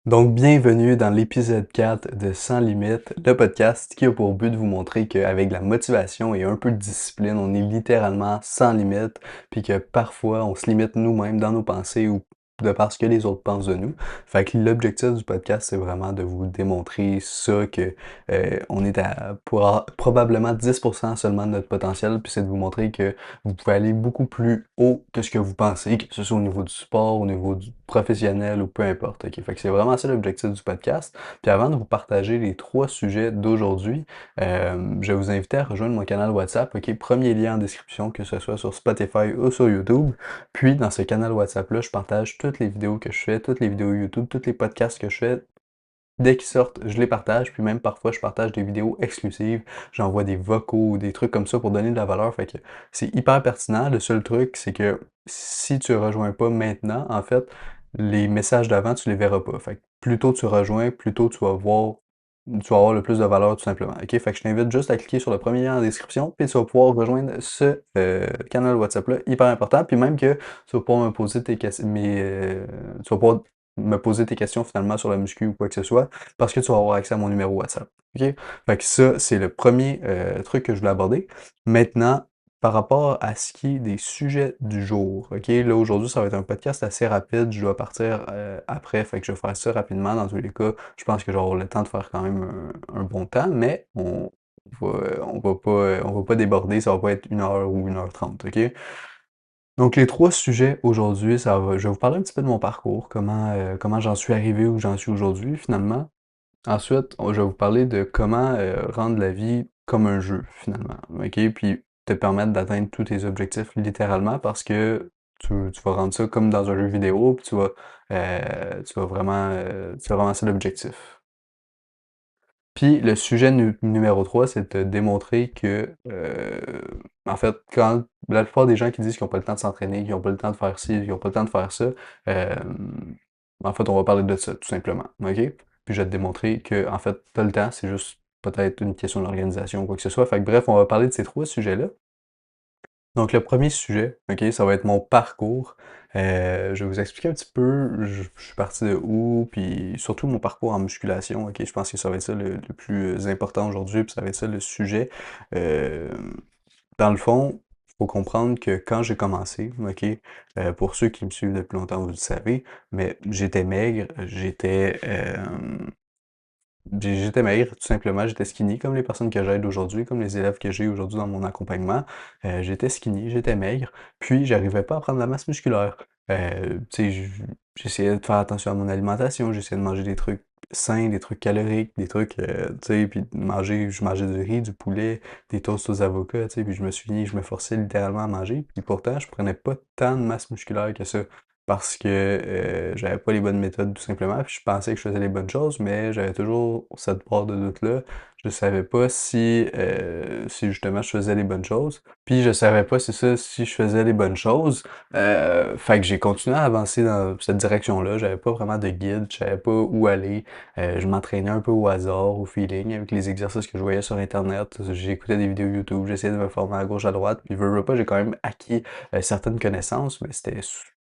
Donc, bienvenue dans l'épisode 4 de Sans Limite, le podcast qui a pour but de vous montrer qu'avec de la motivation et un peu de discipline, on est littéralement sans limite, puis que parfois on se limite nous-mêmes dans nos pensées ou de parce que les autres pensent de nous. Fait que l'objectif du podcast, c'est vraiment de vous démontrer ça, que on est à probablement 10% seulement de notre potentiel, puis c'est de vous montrer que vous pouvez aller beaucoup plus haut que ce que vous pensez, que ce soit au niveau du sport, au niveau du professionnel ou peu importe. Ok? Fait que c'est vraiment ça l'objectif du podcast. Puis avant de vous partager les 3 sujets d'aujourd'hui, je vais vous inviter à rejoindre mon canal WhatsApp. Ok? Premier lien en description, que ce soit sur Spotify ou sur YouTube. Puis dans ce canal WhatsApp-là, je partage toutes les vidéos que je fais, toutes les vidéos YouTube, tous les podcasts que je fais. Dès qu'ils sortent, je les partage, puis même parfois je partage des vidéos exclusives, j'envoie des vocaux, des trucs comme ça pour donner de la valeur, fait que c'est hyper pertinent. Le seul truc, c'est que si tu rejoins pas maintenant, en fait, les messages d'avant, tu les verras pas. Fait que plus tôt tu rejoins, plus tôt tu vas avoir le plus de valeur tout simplement. Ok? Fait que je t'invite juste à cliquer sur le premier lien en description, puis tu vas pouvoir rejoindre ce canal WhatsApp-là, hyper important, puis même que tu vas pouvoir me poser tes questions, tu vas pouvoir me poser tes questions finalement sur la muscu ou quoi que ce soit, parce que tu vas avoir accès à mon numéro WhatsApp. OK? Fait que ça, c'est le premier truc que je voulais aborder. Maintenant, par rapport à ce qui est des sujets du jour, OK? Là, aujourd'hui, ça va être un podcast assez rapide. Je dois partir après, fait que je vais faire ça rapidement. Dans tous les cas, je pense que j'aurai le temps de faire quand même un bon temps, mais on va pas déborder, ça va pas être 1 heure ou 1 heure 30, OK? Donc les 3 sujets aujourd'hui, je vais vous parler un petit peu de mon parcours, comment j'en suis arrivé où j'en suis aujourd'hui finalement. Ensuite, je vais vous parler de comment rendre la vie comme un jeu finalement, ok? Puis te permettre d'atteindre tous tes objectifs littéralement parce que tu vas rendre ça comme dans un jeu vidéo, puis tu vas vraiment c'est l'objectif. Puis le sujet numéro 3, c'est de te démontrer que, en fait, quand la plupart des gens qui disent qu'ils n'ont pas le temps de s'entraîner, qu'ils n'ont pas le temps de faire ci, qu'ils n'ont pas le temps de faire ça, en fait, on va parler de ça, tout simplement. OK? Puis je vais te démontrer que, en fait, tu as le temps, c'est juste peut-être une question d'organisation ou quoi que ce soit. Fait que bref, on va parler de ces 3 sujets-là. Donc, le premier sujet, OK, ça va être mon parcours. Je vais vous expliquer un petit peu, je suis parti de où, puis surtout mon parcours en musculation, OK? Je pense que ça va être ça le plus important aujourd'hui, puis ça va être ça le sujet. Euh, Dans le fond, il faut comprendre que quand j'ai commencé, OK, pour ceux qui me suivent depuis longtemps, vous le savez, mais j'étais maigre, j'étais maigre, tout simplement, j'étais skinny, comme les personnes que j'aide aujourd'hui, comme les élèves que j'ai aujourd'hui dans mon accompagnement. J'étais skinny, j'étais maigre, puis j'arrivais pas à prendre la masse musculaire. Tu sais, j'essayais de faire attention à mon alimentation, j'essayais de manger des trucs sains, des trucs caloriques, des trucs, tu sais, puis je mangeais du riz, du poulet, des toasts aux avocats, tu sais, puis je me forçais littéralement à manger, puis pourtant, je prenais pas tant de masse musculaire que ça parce que j'avais pas les bonnes méthodes tout simplement, puis je pensais que je faisais les bonnes choses, mais j'avais toujours cette part de doute-là. Je savais pas si justement je faisais les bonnes choses, puis je savais pas si je faisais les bonnes choses. Fait que j'ai continué à avancer dans cette direction-là. J'avais pas vraiment de guide, je savais pas où aller. Je m'entraînais un peu au hasard, au feeling, avec les exercices que je voyais sur Internet. J'écoutais des vidéos YouTube, j'essayais de me former à gauche, à droite, puis veux pas, j'ai quand même acquis certaines connaissances, mais c'était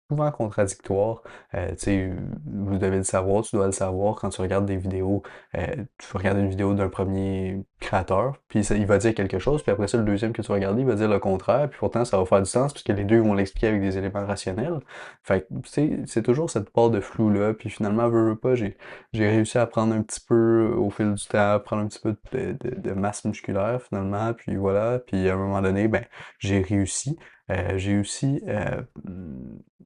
souvent contradictoire. Tu sais, vous devez le savoir, tu dois le savoir quand tu regardes des vidéos. Tu regardes une vidéo d'un premier créateur, puis il va dire quelque chose, puis après ça, le deuxième que tu vas regarder, il va dire le contraire, puis pourtant ça va faire du sens, puisque les deux vont l'expliquer avec des éléments rationnels. Fait que, tu sais, c'est toujours cette part de flou-là, puis finalement, veux pas, j'ai réussi à prendre un petit peu au fil du temps, à prendre un petit peu de masse musculaire finalement, puis voilà, puis à un moment donné, ben, j'ai réussi. J'ai aussi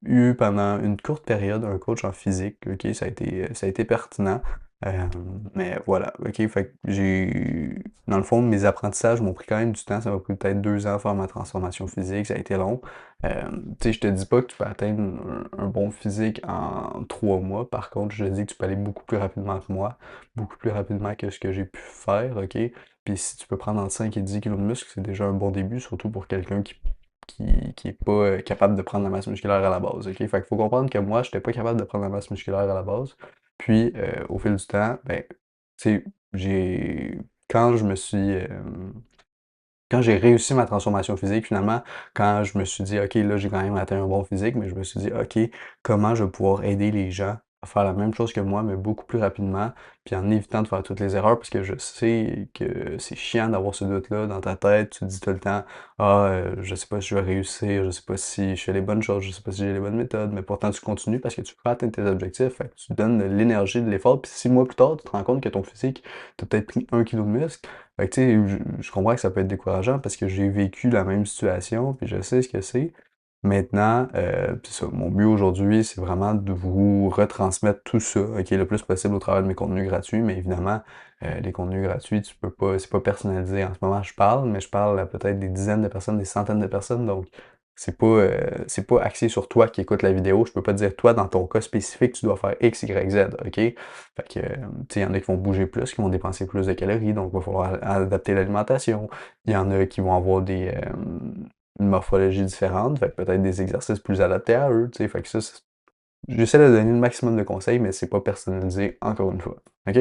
eu pendant une courte période un coach en physique, ok, ça a été pertinent. Euh, mais voilà, ok, fait que dans le fond, mes apprentissages m'ont pris quand même du temps, ça m'a pris peut-être 2 ans à faire ma transformation physique, ça a été long. Tu sais, je te dis pas que tu peux atteindre un bon physique en 3 mois, par contre, je te dis que tu peux aller beaucoup plus rapidement que moi, beaucoup plus rapidement que ce que j'ai pu faire, ok? Puis si tu peux prendre entre 5 et 10 kilos de muscle, c'est déjà un bon début, surtout pour quelqu'un qui est pas capable de prendre la masse musculaire à la base, ok? Fait qu'il faut comprendre que moi, j'étais pas capable de prendre la masse musculaire à la base. Puis, au fil du temps, ben, tu sais, quand je me suis, quand j'ai réussi ma transformation physique, finalement, quand je me suis dit, OK, là, j'ai quand même atteint un bon physique, mais je me suis dit, OK, comment je vais pouvoir aider les gens à faire la même chose que moi, mais beaucoup plus rapidement, puis en évitant de faire toutes les erreurs, parce que je sais que c'est chiant d'avoir ce doute-là dans ta tête. Tu te dis tout le temps, ah, je sais pas si je vais réussir, je sais pas si je fais les bonnes choses, je sais pas si j'ai les bonnes méthodes, mais pourtant tu continues parce que tu veux atteindre tes objectifs, fait que tu donnes de l'énergie, de l'effort, puis 6 mois plus tard, tu te rends compte que ton physique, t'as peut-être pris 1 kilo de muscle. Fait que tu sais, je comprends que ça peut être décourageant parce que j'ai vécu la même situation, puis je sais ce que c'est. Maintenant, c'est ça, mon but aujourd'hui, c'est vraiment de vous retransmettre tout ça, OK, le plus possible au travers de mes contenus gratuits, mais évidemment, les contenus gratuits, tu peux pas, c'est pas personnalisé. En ce moment, je parle, mais je parle à peut-être des dizaines de personnes, des centaines de personnes, donc c'est pas axé sur toi qui écoute la vidéo. Je peux pas te dire, toi, dans ton cas spécifique, tu dois faire X, Y, Z, OK? Fait que, tu sais, il y en a qui vont bouger plus, qui vont dépenser plus de calories, donc il va falloir adapter l'alimentation. Il y en a qui vont avoir une morphologie différente, fait que peut-être des exercices plus adaptés à eux, tu sais, fait que ça, j'essaie de donner le maximum de conseils, mais c'est pas personnalisé, encore une fois, OK?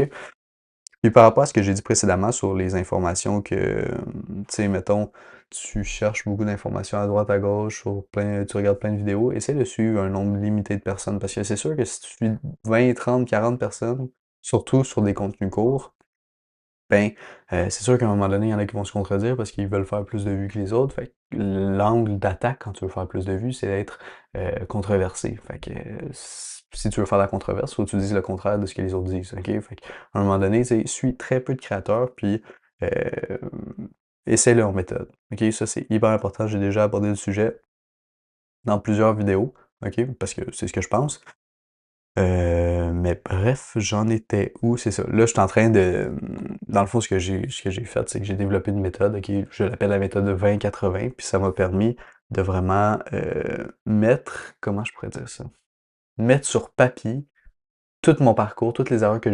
Puis par rapport à ce que j'ai dit précédemment sur les informations que, tu sais, mettons, tu cherches beaucoup d'informations à droite, à gauche, tu regardes plein de vidéos, essaie de suivre un nombre limité de personnes, parce que c'est sûr que si tu suis 20, 30, 40 personnes, surtout sur des contenus courts, ben, c'est sûr qu'à un moment donné, il y en a qui vont se contredire parce qu'ils veulent faire plus de vues que les autres. Fait que l'angle d'attaque quand tu veux faire plus de vues, c'est d'être controversé. Fait que si tu veux faire la controverse, faut que tu dises le contraire de ce que les autres disent. OK? Fait que, à un moment donné, tu sais, suis très peu de créateurs, puis euh, essaie leur méthode. OK? Ça, c'est hyper important. J'ai déjà abordé le sujet dans plusieurs vidéos. OK? Parce que c'est ce que je pense. Mais bref, j'en étais où? C'est ça. Là, je suis en train de. Dans le fond, ce que j'ai fait, c'est que j'ai développé une méthode, ok, je l'appelle la méthode de 20-80, puis ça m'a permis de vraiment mettre, comment je pourrais dire ça? Mettre sur papier tout mon parcours, toutes les erreurs que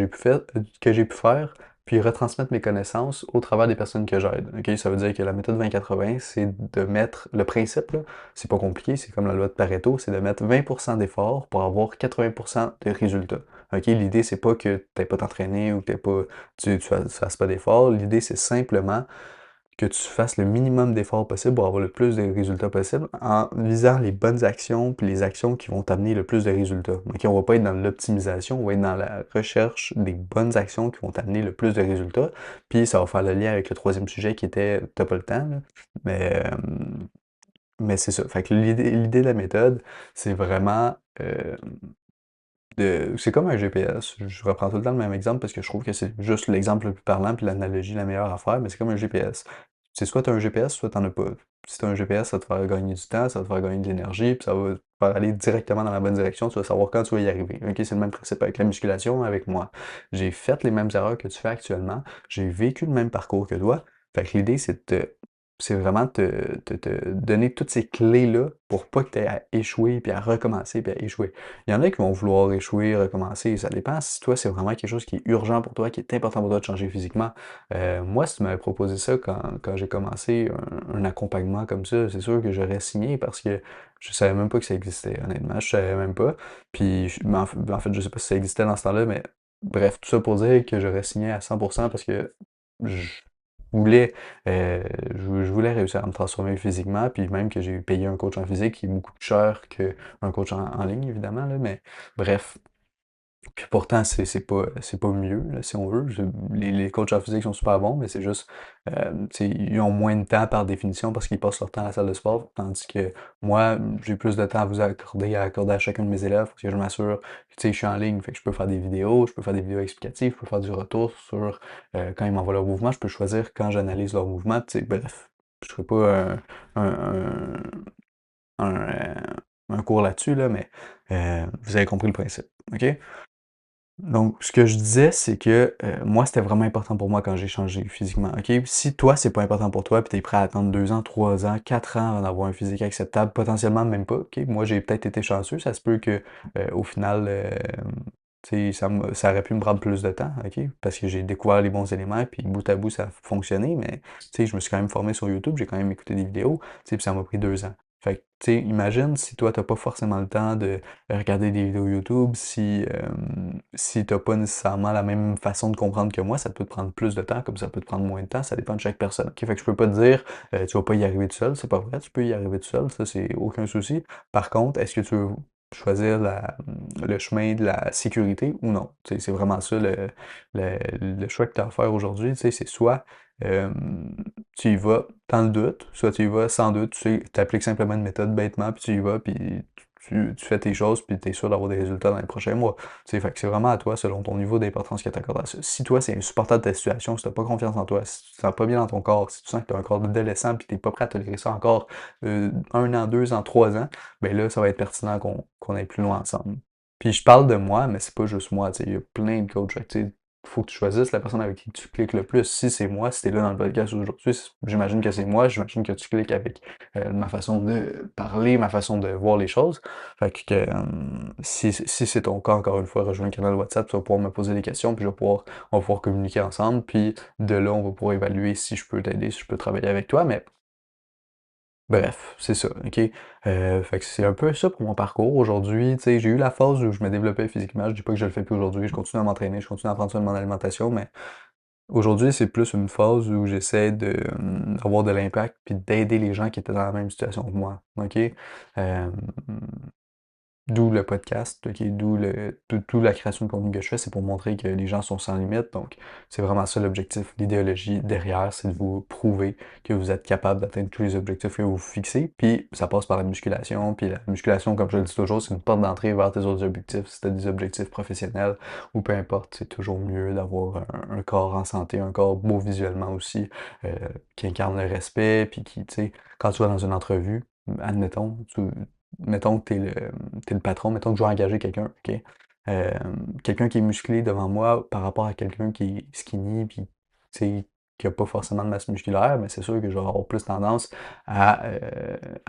j'ai pu faire, puis retransmettre mes connaissances au travers des personnes que j'aide. OK? Ça veut dire que la méthode 20-80, c'est de mettre le principe, là, c'est pas compliqué, c'est comme la loi de Pareto, c'est de mettre 20% d'efforts pour avoir 80% de résultats. OK? L'idée, c'est pas que tu pas t'entraîner ou que tu fasses pas d'efforts. L'idée, c'est simplement que tu fasses le minimum d'efforts possible pour avoir le plus de résultats possible en visant les bonnes actions puis les actions qui vont t'amener le plus de résultats. OK, on va pas être dans l'optimisation, on va être dans la recherche des bonnes actions qui vont t'amener le plus de résultats. Puis ça va faire le lien avec le troisième sujet qui était t'as pas le temps, là. Mais, euh, mais c'est ça. Fait que l'idée de la méthode, c'est vraiment c'est comme un GPS. Je reprends tout le temps le même exemple parce que je trouve que c'est juste l'exemple le plus parlant puis l'analogie la meilleure à faire, mais c'est comme un GPS. C'est soit tu as un GPS, soit tu n'en as pas. Si tu as un GPS, ça va te faire gagner du temps, ça va te faire gagner de l'énergie, puis ça va te faire aller directement dans la bonne direction, tu vas savoir quand tu vas y arriver. Ok, c'est le même principe avec la musculation, avec moi. J'ai fait les mêmes erreurs que tu fais actuellement, j'ai vécu le même parcours que toi. Fait que l'idée, c'est vraiment te donner toutes ces clés-là pour pas que tu aies à échouer, puis à recommencer, puis à échouer. Il y en a qui vont vouloir échouer, recommencer. Ça dépend si toi, c'est vraiment quelque chose qui est urgent pour toi, qui est important pour toi de changer physiquement. Moi, si tu m'avais proposé ça quand j'ai commencé un accompagnement comme ça, c'est sûr que j'aurais signé parce que je savais même pas que ça existait, honnêtement. Je savais même pas. Puis, mais en fait, je sais pas si ça existait dans ce temps-là, mais bref, tout ça pour dire que j'aurais signé à 100% parce que je voulais, je voulais réussir à me transformer physiquement, puis même que j'ai payé un coach en physique qui est beaucoup plus cher qu'un coach en ligne, évidemment, là, mais bref. Puis pourtant, c'est pas mieux, là, si on veut. Les coachs en physique sont super bons, mais c'est juste, tu sais, ils ont moins de temps par définition parce qu'ils passent leur temps à la salle de sport, tandis que moi, j'ai plus de temps à vous accorder à chacun de mes élèves parce que je m'assure que, tu sais, je suis en ligne, fait que je peux faire des vidéos, je peux faire des vidéos explicatives, je peux faire du retour sur quand ils m'envoient leur mouvement, je peux choisir quand j'analyse leur mouvement, tu sais, bref. Je ferai pas un, un, euh, un cours là-dessus, là, mais vous avez compris le principe, OK? Donc, ce que je disais, c'est que moi, c'était vraiment important pour moi quand j'ai changé physiquement. OK? Si toi, c'est pas important pour toi, puis t'es prêt à attendre 2 ans, 3 ans, 4 ans avant d'avoir un physique acceptable, potentiellement même pas. OK? Moi, j'ai peut-être été chanceux. Ça se peut que au final, tu sais, ça aurait pu me prendre plus de temps, OK? Parce que j'ai découvert les bons éléments, puis bout à bout, ça a fonctionné, mais tu sais, je me suis quand même formé sur YouTube, j'ai quand même écouté des vidéos, tu sais, puis ça m'a pris 2 ans. Fait que, tu sais, imagine si toi, t'as pas forcément le temps de regarder des vidéos YouTube, si t'as pas nécessairement la même façon de comprendre que moi, ça peut te prendre plus de temps, comme ça peut te prendre moins de temps, ça dépend de chaque personne. OK? Fait que je peux pas te dire, tu vas pas y arriver tout seul, c'est pas vrai, tu peux y arriver tout seul, ça c'est aucun souci. Par contre, est-ce que tu veux choisir le chemin de la sécurité ou non. Tu sais, c'est vraiment ça le choix que tu as à faire aujourd'hui. Tu sais, c'est soit euh, tu y vas dans le doute, soit tu y vas sans doute, tu sais, appliques simplement une méthode bêtement, puis tu y vas, puis tu fais tes choses, puis tu es sûr d'avoir des résultats dans les prochains mois. Tu sais, fait que c'est vraiment à toi, selon ton niveau d'importance que tu accordes à ça. Si toi, c'est insupportable ta situation, si tu n'as pas confiance en toi, si tu te sens pas bien dans ton corps, si tu sens que tu as un corps d'adolescent, puis tu n'es pas prêt à tolérer ça encore 1 an, 2 ans, 3 ans, ben là, ça va être pertinent qu'on aille plus loin ensemble. Puis je parle de moi, mais c'est pas juste moi, tu sais, il y a plein de coachs. Fait que, tu sais, faut que tu choisisses la personne avec qui tu cliques le plus. Si c'est moi, si t'es là dans le podcast aujourd'hui, j'imagine que c'est moi, j'imagine que tu cliques avec ma façon de parler, ma façon de voir les choses. Fait que si c'est ton cas, encore une fois, rejoins le canal WhatsApp, tu vas pouvoir me poser des questions, puis on va pouvoir communiquer ensemble, puis de là, on va pouvoir évaluer si je peux t'aider, si je peux travailler avec toi, mais bref, c'est ça, OK? Fait que c'est un peu ça pour mon parcours. Aujourd'hui, tu sais, j'ai eu la phase où je me développais physiquement. Je dis pas que je le fais plus aujourd'hui. Je continue à m'entraîner, je continue à prendre soin de mon alimentation, mais aujourd'hui, c'est plus une phase où j'essaie d'avoir de l'impact puis d'aider les gens qui étaient dans la même situation que moi, OK? Euh, D'où le podcast, ok, d'où la création de contenu que je fais, c'est pour montrer que les gens sont sans limite. Donc, c'est vraiment ça l'objectif. L'idéologie derrière, c'est de vous prouver que vous êtes capable d'atteindre tous les objectifs que vous vous fixez. Puis, ça passe par la musculation. Puis, la musculation, comme je le dis toujours, c'est une porte d'entrée vers tes autres objectifs. Si tu as des objectifs professionnels ou peu importe, c'est toujours mieux d'avoir un corps en santé, un corps beau visuellement aussi, qui incarne le respect. Puis, qui, tu sais, quand tu vas dans une entrevue, admettons, mettons que t'es le patron, mettons que je veux engager quelqu'un, OK? Euh, Quelqu'un qui est musclé devant moi par rapport à quelqu'un qui est skinny, puis, tu sais, qui a pas forcément de masse musculaire, mais c'est sûr que je vais avoir plus tendance à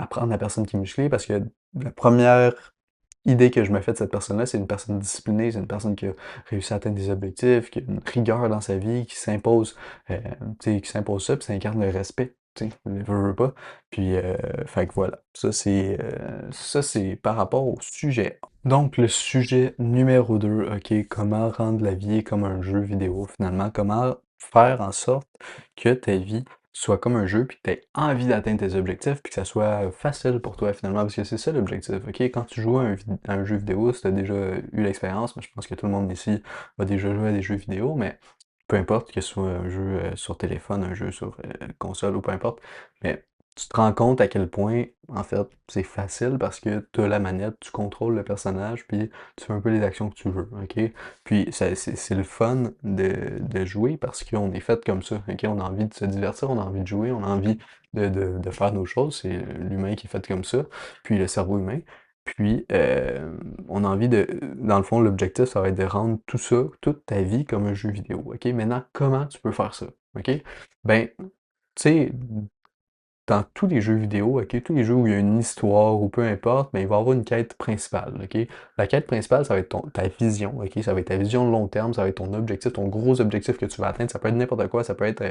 prendre la personne qui est musclée parce que la première idée que je me fais de cette personne-là, c'est une personne disciplinée, c'est une personne qui a réussi à atteindre des objectifs, qui a une rigueur dans sa vie, euh, qui s'impose ça, puis ça incarne le respect, tu sais, veut pas. Puis, fait que voilà, ça c'est par rapport au sujet. Donc, le sujet numéro 2, ok, comment rendre la vie comme un jeu vidéo finalement, comment faire en sorte que ta vie soit comme un jeu, puis que tu aies envie d'atteindre tes objectifs, puis que ça soit facile pour toi finalement, parce que c'est ça l'objectif, ok? Quand tu joues à un jeu vidéo, si tu as déjà eu l'expérience, mais je pense que tout le monde ici a déjà joué à des jeux vidéo, mais peu importe que ce soit un jeu sur téléphone, un jeu sur console ou peu importe, mais tu te rends compte à quel point, en fait, c'est facile parce que tu as la manette, tu contrôles le personnage, puis tu fais un peu les actions que tu veux, ok? Puis c'est le fun de jouer parce qu'on est fait comme ça, ok? On a envie de se divertir, on a envie de jouer, on a envie de faire nos choses, c'est l'humain qui est fait comme ça, puis le cerveau humain. Puis, on a envie dans le fond, l'objectif, ça va être de rendre tout ça, toute ta vie comme un jeu vidéo, ok? Maintenant, comment tu peux faire ça, ok? Ben, tu sais, dans tous les jeux vidéo, ok, tous les jeux où il y a une histoire ou peu importe, mais il va y avoir une quête principale, ok? La quête principale, ça va être ta vision, ok? Ça va être ta vision de long terme, ça va être ton objectif, ton gros objectif que tu vas atteindre. Ça peut être n'importe quoi, ça peut être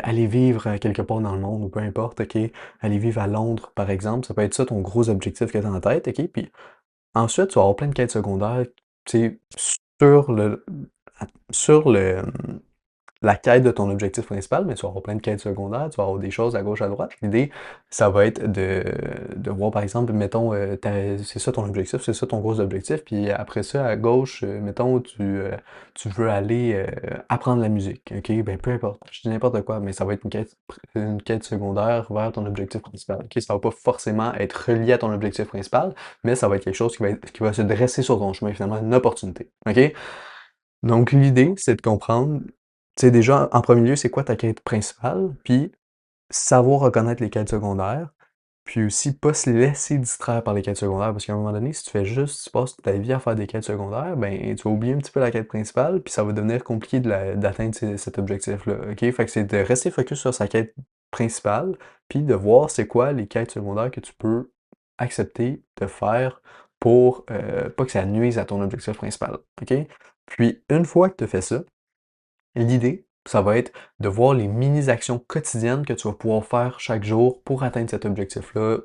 aller vivre quelque part dans le monde ou peu importe, ok? Aller vivre à Londres, par exemple, ça peut être ça ton gros objectif que tu as en tête, ok? Puis ensuite, tu vas avoir plein de quêtes secondaires, tu sais, sur le, sur le, la quête de ton objectif principal, mais tu vas avoir plein de quêtes secondaires, tu vas avoir des choses à gauche, à droite. L'idée, ça va être de voir, par exemple, mettons, c'est ça ton objectif, c'est ça ton gros objectif, puis après ça, à gauche, mettons, tu veux aller apprendre la musique, ok? Ben, peu importe, je dis n'importe quoi, mais ça va être une quête secondaire vers ton objectif principal, ok? Ça va pas forcément être relié à ton objectif principal, mais ça va être quelque chose qui va se dresser sur ton chemin, finalement, une opportunité, ok? Donc, l'idée, c'est de comprendre, tu sais, déjà, en premier lieu, c'est quoi ta quête principale, puis savoir reconnaître les quêtes secondaires, puis aussi pas se laisser distraire par les quêtes secondaires, parce qu'à un moment donné, si tu fais juste, tu passes toute ta vie à faire des quêtes secondaires, ben, tu vas oublier un petit peu la quête principale, puis ça va devenir compliqué d'atteindre cet objectif-là, ok? Fait que c'est de rester focus sur sa quête principale, puis de voir c'est quoi les quêtes secondaires que tu peux accepter de faire pour pas que ça nuise à ton objectif principal, ok? Puis, une fois que tu as fait ça, l'idée, ça va être de voir les mini-actions quotidiennes que tu vas pouvoir faire chaque jour pour atteindre cet objectif-là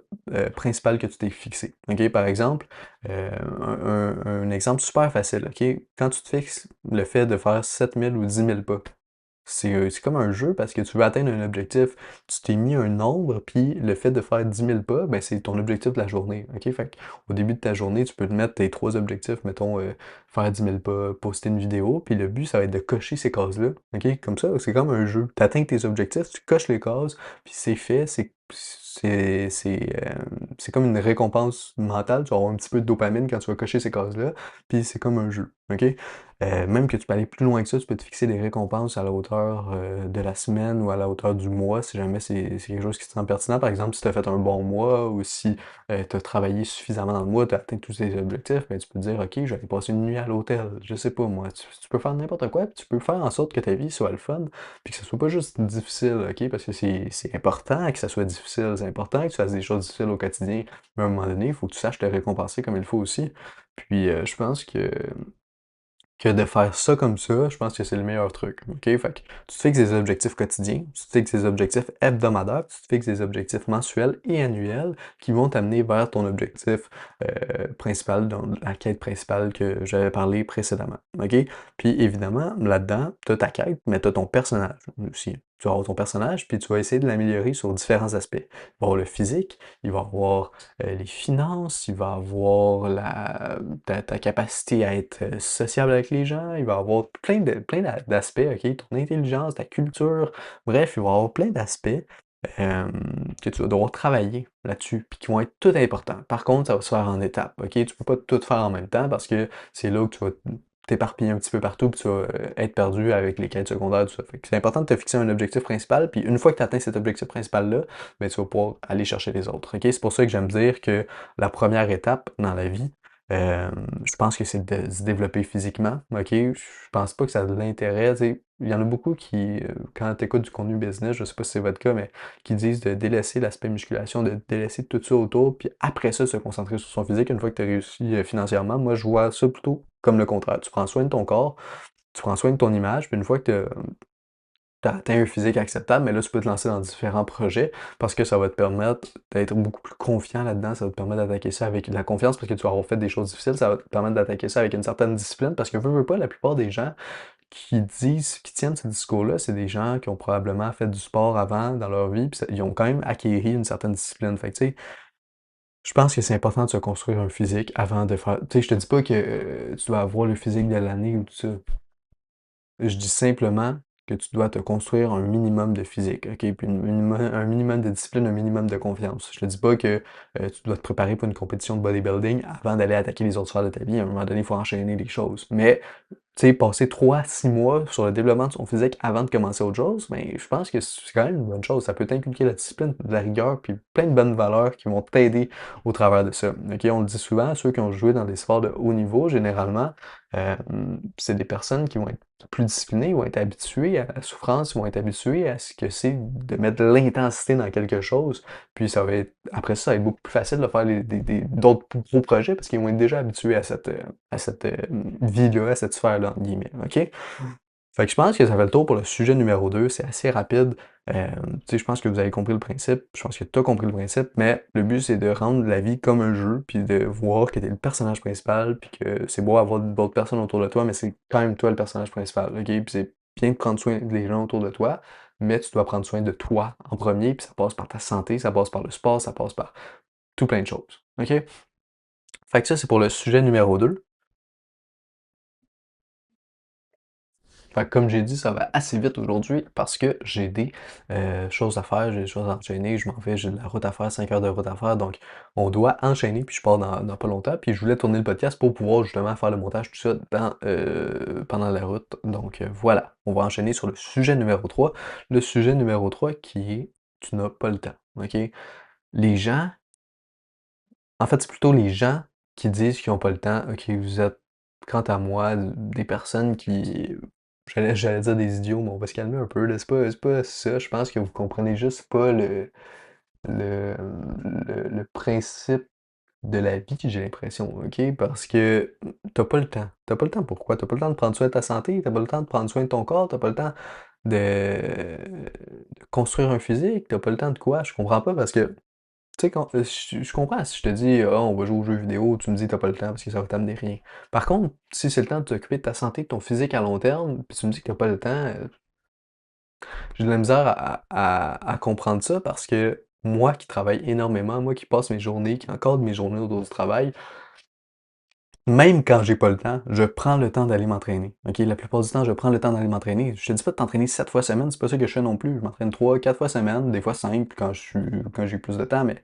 principal que tu t'es fixé. Ok? Par exemple, un exemple super facile. Ok? Quand tu te fixes le fait de faire 7 000 ou 10 000 pas, c'est comme un jeu parce que tu veux atteindre un objectif. Tu t'es mis un nombre, puis le fait de faire 10 000 pas, ben c'est ton objectif de la journée, OK? Fait qu'au début de ta journée, tu peux te mettre tes 3 objectifs, mettons, faire 10 000 pas, poster une vidéo, puis le but, ça va être de cocher ces cases-là, OK? Comme ça, c'est comme un jeu. Tu atteins tes objectifs, tu coches les cases, puis c'est fait, c'est comme une récompense mentale, tu vas avoir un petit peu de dopamine quand tu vas cocher ces cases-là, puis c'est comme un jeu, OK? Même que tu peux aller plus loin que ça, tu peux te fixer des récompenses à la hauteur de la semaine ou à la hauteur du mois, si jamais c'est quelque chose qui te semble pertinent. Par exemple, si tu as fait un bon mois ou si tu as travaillé suffisamment dans le mois, tu as atteint tous tes objectifs, ben, tu peux te dire, OK, je vais aller passer une nuit à l'hôtel, je sais pas moi. Tu peux faire n'importe quoi, puis tu peux faire en sorte que ta vie soit le fun, puis que ce soit pas juste difficile, OK? Parce que c'est important que ça soit difficile, c'est important que tu fasses des choses difficiles au quotidien, mais à un moment donné, il faut que tu saches te récompenser comme il faut aussi. Puis je pense que de faire ça comme ça, je pense que c'est le meilleur truc. OK? Fait que tu te fixes des objectifs quotidiens, tu te fixes des objectifs hebdomadaires, tu te fixes des objectifs mensuels et annuels qui vont t'amener vers ton objectif principal, dans la quête principale que j'avais parlé précédemment. OK? Puis évidemment, là-dedans, tu as ta quête, mais tu as ton personnage aussi. Tu vas avoir ton personnage, puis tu vas essayer de l'améliorer sur différents aspects. Il va avoir le physique, il va avoir les finances, il va avoir ta capacité à être sociable avec les gens, il va avoir d'aspects, OK? Ton intelligence, ta culture, bref, il va avoir plein d'aspects euh, que tu vas devoir travailler là-dessus, puis qui vont être tout importants. Par contre, ça va se faire en étapes, OK? Tu peux pas tout faire en même temps parce que c'est là que tu vas t'éparpiller un petit peu partout, puis tu vas être perdu avec les quêtes secondaires, tout ça. Fait que c'est important de te fixer un objectif principal, puis une fois que tu atteins cet objectif principal-là, ben, tu vas pouvoir aller chercher les autres, OK? C'est pour ça que j'aime dire que la première étape dans la vie, euh, je pense que c'est de se développer physiquement, OK? Je pense pas que ça a de l'intérêt, tu sais. Il y en a beaucoup qui, quand tu écoutes du contenu business, je sais pas si c'est votre cas, mais qui disent de délaisser l'aspect musculation, de délaisser tout ça autour, puis après ça, se concentrer sur son physique une fois que tu as réussi financièrement. Moi, je vois ça plutôt comme le contraire. Tu prends soin de ton corps, tu prends soin de ton image, puis une fois que tu as atteint un physique acceptable, mais là, tu peux te lancer dans différents projets parce que ça va te permettre d'être beaucoup plus confiant là-dedans, ça va te permettre d'attaquer ça avec de la confiance parce que tu vas avoir fait des choses difficiles, ça va te permettre d'attaquer ça avec une certaine discipline parce que veux pas, la plupart des gens qui tiennent ce discours-là, c'est des gens qui ont probablement fait du sport avant dans leur vie, puis ils ont quand même acquéri une certaine discipline. Fait que, tu sais, je pense que c'est important de se construire un physique avant de faire. Tu sais, je te dis pas que tu dois avoir le physique de l'année ou tout ça. Je dis simplement que tu dois te construire un minimum de physique, OK? Puis un minimum de discipline, un minimum de confiance. Je te dis pas que tu dois te préparer pour une compétition de bodybuilding avant d'aller attaquer les autres sphères de ta vie. À un moment donné, il faut enchaîner les choses. Mais tu sais, passer 3 à 6 mois sur le développement de son physique avant de commencer autre chose, ben, je pense que c'est quand même une bonne chose. Ça peut t'inculquer la discipline, de la rigueur, puis plein de bonnes valeurs qui vont t'aider au travers de ça. OK? On le dit souvent, ceux qui ont joué dans des sports de haut niveau, généralement, euh, c'est des personnes qui vont être plus disciplinés, vont être habitués à la souffrance, vont être habitués à ce que c'est de mettre de l'intensité dans quelque chose. Puis ça va être, après ça va être beaucoup plus facile de faire d'autres gros projets parce qu'ils vont être déjà habitués à cette vie-là, à cette sphère-là, entre guillemets. OK? Fait que je pense que ça fait le tour pour le sujet numéro 2. C'est assez rapide. Tu sais, je pense que vous avez compris le principe. Je pense que tu as compris le principe. Mais le but, c'est de rendre la vie comme un jeu, puis de voir que tu es le personnage principal, puis que c'est beau avoir d'autres personnes autour de toi, mais c'est quand même toi le personnage principal. OK? Puis c'est bien de prendre soin des gens autour de toi, mais tu dois prendre soin de toi en premier, puis ça passe par ta santé, ça passe par le sport, ça passe par tout plein de choses. OK? Fait que ça, c'est pour le sujet numéro 2. Fait que comme j'ai dit, ça va assez vite aujourd'hui parce que j'ai des choses à faire, j'ai des choses à enchaîner, je m'en vais, j'ai de la route à faire, 5 heures de route à faire, donc on doit enchaîner, puis je pars dans pas longtemps, puis je voulais tourner le podcast pour pouvoir justement faire le montage, tout ça, pendant la route. Donc voilà, on va enchaîner sur le sujet numéro 3. Le sujet numéro 3 qui est tu n'as pas le temps. OK? Les gens, en fait, c'est plutôt les gens qui disent qu'ils ont pas le temps. OK, vous êtes, quant à moi, des personnes qui j'allais dire des idiots, mais on va se calmer un peu, là. C'est pas ça. Je pense que vous comprenez juste pas le, le principe de la vie, j'ai l'impression, OK? Parce que t'as pas le temps. T'as pas le temps pourquoi? T'as pas le temps de prendre soin de ta santé, t'as pas le temps de prendre soin de ton corps, t'as pas le temps de construire un physique, t'as pas le temps de quoi? Je comprends pas parce que tu sais, je comprends si je te dis, ah, on va jouer aux jeux vidéo, tu me dis t'as pas le temps parce que ça va t'amener rien. Par contre, si c'est le temps de t'occuper de ta santé, de ton physique à long terme, puis tu me dis que t'as pas le temps, J'ai de la misère à comprendre ça parce que moi qui travaille énormément, moi qui passe mes journées, qui encadre mes journées autour du travail, même quand j'ai pas le temps, je prends le temps d'aller m'entraîner. OK? La plupart du temps, je prends le temps d'aller m'entraîner. Je te dis pas de t'entraîner 7 fois semaine, c'est pas ça que je fais non plus. Je m'entraîne 3, 4 fois semaine, des fois 5 quand j'ai plus de temps, mais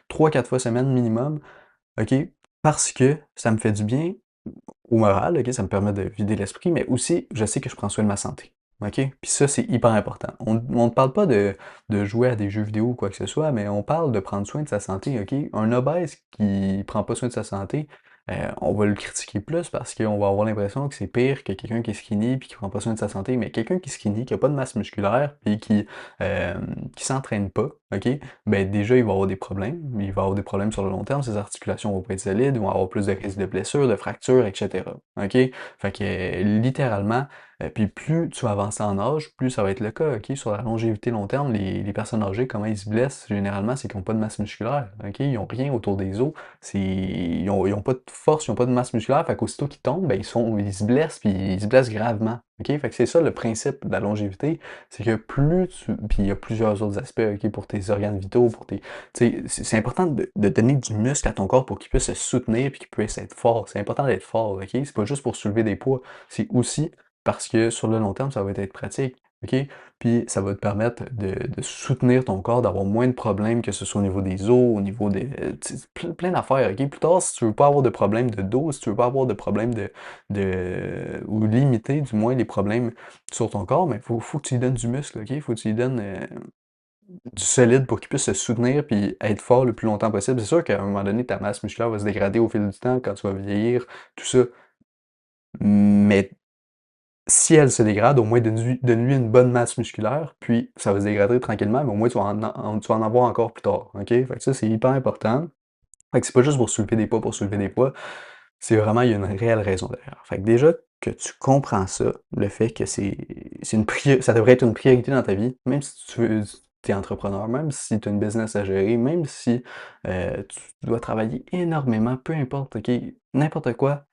3, 4 fois semaine minimum. OK? Parce que ça me fait du bien au moral, OK? Ça me permet de vider l'esprit, mais aussi, je sais que je prends soin de ma santé. OK? Puis ça, c'est hyper important. On ne parle pas de jouer à des jeux vidéo ou quoi que ce soit, mais on parle de prendre soin de sa santé, OK? Un obèse qui prend pas soin de sa santé, on va le critiquer plus parce qu'on va avoir l'impression que c'est pire que quelqu'un qui est skinny puis qui prend pas soin de sa santé. Mais quelqu'un qui est skinny, qui a pas de masse musculaire puis qui s'entraîne pas, OK? Ben déjà, il va avoir des problèmes. Il va avoir des problèmes sur le long terme. Ses articulations vont pas être solides, ils vont avoir plus de risques de blessures, de fractures, etc. OK? Fait que littéralement, puis plus tu vas avancer en âge, plus ça va être le cas. OK? Sur la longévité long terme, les personnes âgées, comment ils se blessent généralement, c'est qu'ils n'ont pas de masse musculaire. OK? Ils n'ont rien autour des os. Ils ont pas de force, ils n'ont pas de masse musculaire. Fait qu'aussitôt qu'ils tombent, ben, ils se blessent, puis ils se blessent gravement. OK? Fait que c'est ça le principe de la longévité, c'est que plus tu. Puis il y a plusieurs autres aspects, OK, pour tes organes vitaux, pour tes. Tu sais, c'est important de donner du muscle à ton corps pour qu'il puisse se soutenir puis qu'il puisse être fort. C'est important d'être fort, OK? C'est pas juste pour soulever des poids, c'est aussi parce que sur le long terme, ça va être pratique. OK? Puis ça va te permettre de soutenir ton corps, d'avoir moins de problèmes, que ce soit au niveau des os, au niveau des. Plein d'affaires, OK? Plus tard, si tu veux pas avoir de problèmes de dos, si tu veux pas avoir de problèmes ou limiter du moins les problèmes sur ton corps, mais faut que tu lui donnes du muscle, OK? Faut que tu lui donnes du solide pour qu'il puisse se soutenir puis être fort le plus longtemps possible. C'est sûr qu'à un moment donné, ta masse musculaire va se dégrader au fil du temps quand tu vas vieillir, tout ça. Mais si elle se dégrade, au moins donne-lui une bonne masse musculaire, puis ça va se dégrader tranquillement, mais au moins tu vas en avoir encore plus tard. OK? Fait que ça, c'est hyper important. Fait que c'est pas juste pour soulever des poids pour soulever des poids. C'est vraiment, il y a une réelle raison derrière. Fait que déjà que tu comprends ça, le fait que ça devrait être une priorité dans ta vie, même si tu es entrepreneur, même si tu as une business à gérer, même si tu dois travailler énormément, peu importe, OK, n'importe quoi,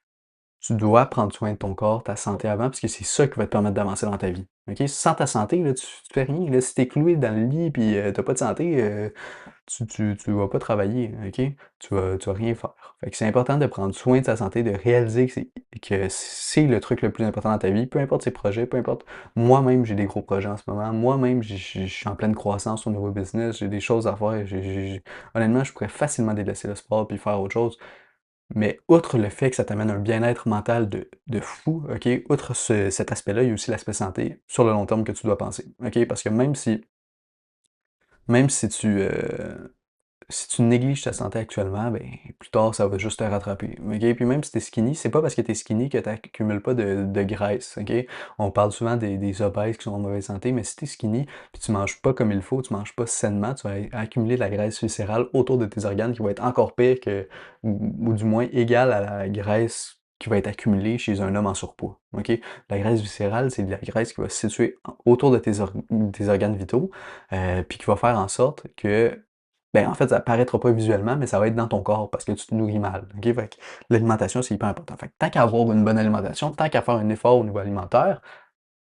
tu dois prendre soin de ton corps, ta santé avant, parce que c'est ça qui va te permettre d'avancer dans ta vie. OK? Sans ta santé, là, tu fais rien. Là, si t'es cloué dans le lit et t'as pas de santé, tu vas pas travailler, OK? Tu vas rien faire. Fait que c'est important de prendre soin de sa santé, de réaliser que c'est le truc le plus important dans ta vie, peu importe ses projets, peu importe. Moi-même, j'ai des gros projets en ce moment. Moi-même, je suis en pleine croissance au niveau business, j'ai des choses à faire. Honnêtement, je pourrais facilement délaisser le sport puis faire autre chose. Mais outre le fait que ça t'amène un bien-être mental de fou, OK? Outre cet aspect-là, il y a aussi l'aspect santé sur le long terme que tu dois penser. OK? Parce que même si si tu négliges ta santé actuellement, ben, plus tard, ça va juste te rattraper. OK? Puis même si t'es skinny, c'est pas parce que t'es skinny que t'accumules pas de graisse. OK? On parle souvent des obèses qui sont en mauvaise santé, mais si t'es skinny, puis tu manges pas comme il faut, tu manges pas sainement, tu vas accumuler de la graisse viscérale autour de tes organes qui va être encore pire ou du moins égale à la graisse qui va être accumulée chez un homme en surpoids. OK? La graisse viscérale, c'est de la graisse qui va se situer autour de tes organes vitaux, puis qui va faire en sorte que ben, en fait, ça paraîtra pas visuellement, mais ça va être dans ton corps parce que tu te nourris mal. OK? Fait que l'alimentation, c'est hyper important. Fait que tant qu'à avoir une bonne alimentation, tant qu'à faire un effort au niveau alimentaire,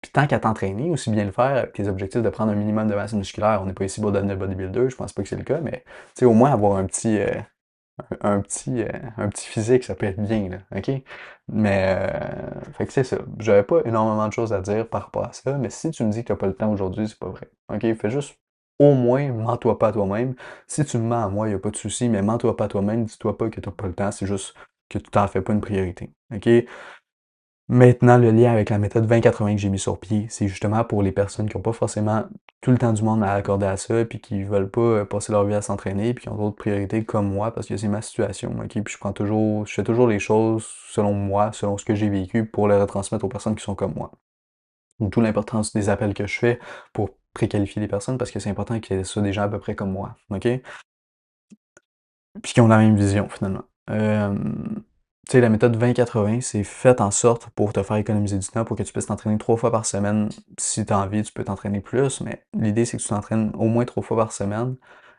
puis tant qu'à t'entraîner, aussi bien le faire avec tes objectifs de prendre un minimum de masse musculaire. On n'est pas ici pour devenir bodybuilder, je pense pas que c'est le cas, mais tu sais, au moins avoir un petit physique, ça peut être bien, là, OK? Mais, fait que c'est ça. J'avais pas énormément de choses à dire par rapport à ça, mais si tu me dis que t'as pas le temps aujourd'hui, c'est pas vrai. OK? Fais juste, au moins, mens-toi pas à toi-même. Si tu me mens à moi, y a pas de souci, mais mens-toi pas à toi-même, dis-toi pas que t'as pas le temps, c'est juste que tu t'en fais pas une priorité. OK? Maintenant, le lien avec la méthode 20-80 que j'ai mis sur pied, c'est justement pour les personnes qui n'ont pas forcément tout le temps du monde à accorder à ça, puis qui veulent pas passer leur vie à s'entraîner, puis qui ont d'autres priorités comme moi, parce que c'est ma situation, ok? Puis je fais toujours les choses selon moi, selon ce que j'ai vécu, pour les retransmettre aux personnes qui sont comme moi. D'où l'importance des appels que je fais pour préqualifier les personnes, parce que c'est important qu'il y ait ça des gens à peu près comme moi, ok? Puis qui ont la même vision finalement. Tu sais, la méthode 20-80, c'est fait en sorte pour te faire économiser du temps, pour que tu puisses t'entraîner 3 fois par semaine. Si tu as envie, tu peux t'entraîner plus, mais l'idée, c'est que tu t'entraînes au moins 3 fois par semaine,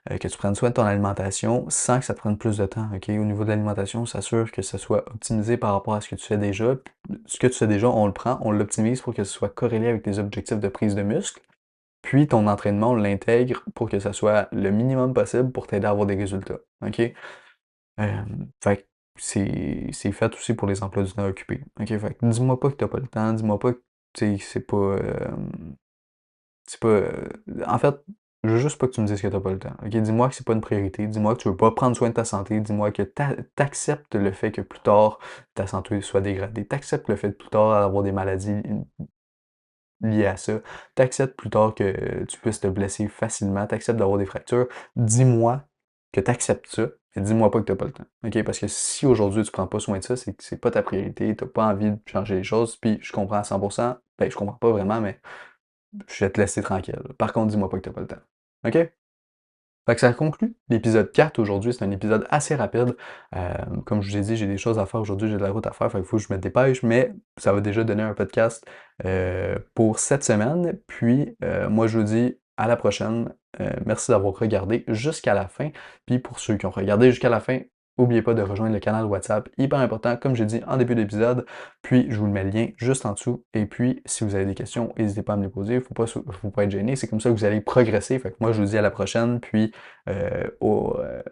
que tu prennes soin de ton alimentation sans que ça te prenne plus de temps. OK? Au niveau de l'alimentation, s'assure que ça soit optimisé par rapport à ce que tu fais déjà. Ce que tu fais déjà, on le prend, on l'optimise pour que ce soit corrélé avec tes objectifs de prise de muscle. puis ton entraînement, on l'intègre pour que ça soit le minimum possible pour t'aider à avoir des résultats, OK? Fait que c'est fait aussi pour les emplois du temps occupés, OK? Fait que dis-moi pas que t'as pas le temps, dis-moi pas que, tu sais, c'est pas, en fait, je veux juste pas que tu me dises que t'as pas le temps, OK? Dis-moi que c'est pas une priorité, dis-moi que tu veux pas prendre soin de ta santé, dis-moi que t'acceptes le fait que plus tard, ta santé soit dégradée, t'acceptes le fait de plus tard avoir des maladies liées à ça, t'acceptes plus tard que tu puisses te blesser facilement, t'acceptes d'avoir des fractures. Dis-moi que t'acceptes ça, mais dis-moi pas que t'as pas le temps, OK? Parce que si aujourd'hui tu prends pas soin de ça, c'est que c'est pas ta priorité, t'as pas envie de changer les choses, puis je comprends à 100%, ben je comprends pas vraiment, mais je vais te laisser tranquille. Par contre, dis-moi pas que t'as pas le temps. OK? Fait que ça conclut l'épisode 4 aujourd'hui. C'est un épisode assez rapide. Comme je vous ai dit, j'ai des choses à faire aujourd'hui, j'ai de la route à faire, fait qu'il faut que je me dépêche, mais ça va déjà donner un podcast pour cette semaine. Puis moi, je vous dis à la prochaine. Merci d'avoir regardé jusqu'à la fin. Puis pour ceux qui ont regardé jusqu'à la fin, n'oubliez pas de rejoindre le canal WhatsApp, hyper important, comme j'ai dit en début d'épisode. Puis je vous le mets le lien juste en dessous. Et puis, si vous avez des questions, n'hésitez pas à me les poser. Faut pas être gêné. C'est comme ça que vous allez progresser. Fait que moi, je vous dis à la prochaine. Puis euh, au, euh,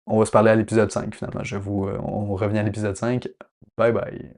on va se parler à l'épisode 5 finalement. On revient à l'épisode 5. Bye bye.